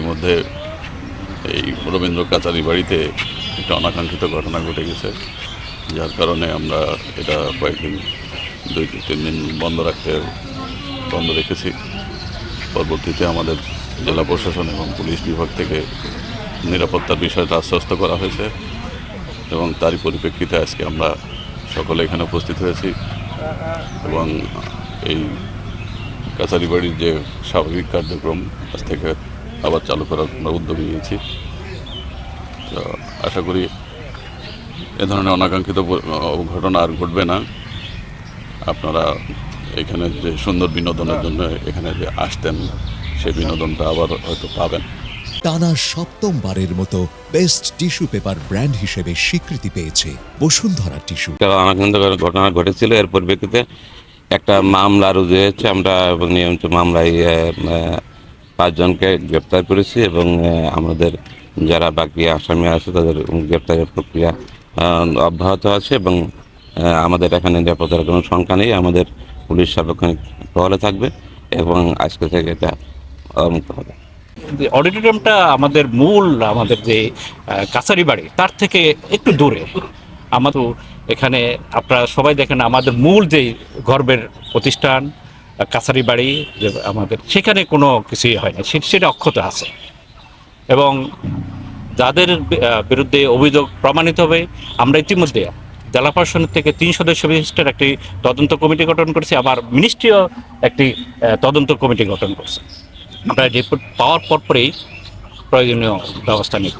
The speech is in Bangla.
ইতিমধ্যে এই রবীন্দ্র কাচারি বাড়িতে একটা অনাকাঙ্ক্ষিত ঘটনা ঘটে গেছে, যার কারণে আমরা এটা কয়েকদিন 2-3 দিন বন্ধ রেখেছি। পরবর্তীতে আমাদের জেলা প্রশাসন এবং পুলিশ বিভাগ থেকে নিরাপত্তার বিষয়টা আশ্বস্ত করা হয়েছে এবং তারই পরিপ্রেক্ষিতে আজকে আমরা সকলে এখানে উপস্থিত হয়েছি এবং এই কাছারি বাড়ির যে স্বাভাবিক কার্যক্রম আজ থেকে আবার চালু করার আমরা উদ্যোগ নিয়েছি। তো আশা করি এ ধরনের অনাকাঙ্ক্ষিত ঘটনা আর ঘটবে না। আপনারা এখানে যে সুন্দর বিনোদনের জন্য এখানে যে আসতেন, সেই বিনোদনটা আবার হয়তো পাবেন। টানা সপ্তমবারের মতো বেস্ট টিস্যু পেপার ব্র্যান্ড হিসেবে স্বীকৃতি পেয়েছে বসুন্ধরা টিস্যু। অনাকাঙ্ক্ষিত ঘটনা ঘটেছিল, এর পরিপ্রেক্ষিতে একটা মামলা রুজু হয়েছে। আমরা নিয়মিত মামলায় 5 জনকে গ্রেপ্তার করেছি এবং আমাদের যারা বাকি আসামি আছে তাদের গ্রেপ্তারের প্রক্রিয়া অব্যাহত আছে এবং আমাদের এখানে নিরাপত্তার কোনো শঙ্কা নেই। আমাদের পুলিশ সার্বক্ষণিক টহলে থাকবে এবং আজকে থেকে এটা মুক্ত হবে। অডিটোরিয়ামটা আমাদের যে কাছারি বাড়ি তার থেকে একটু দূরে। আমাদের এখানে আপনারা সবাই দেখেন আমাদের মূল যে গর্বের প্রতিষ্ঠান কাছারি বাড়ি যে আমাদের, সেখানে কোনো কিছুই হয় না, সেটা অক্ষত আছে এবং যাদের বিরুদ্ধে অভিযোগ প্রমাণিত হবে আমরা ইতিমধ্যে জেলা প্রশাসনের থেকে 3 সদস্য বিশিষ্ট একটি তদন্ত কমিটি গঠন করেছি, আবার মিনিস্ট্রিও একটি তদন্ত কমিটি গঠন করছে। আমরা রিপোর্ট পাওয়ার পরেই প্রয়োজনীয় ব্যবস্থা নিব।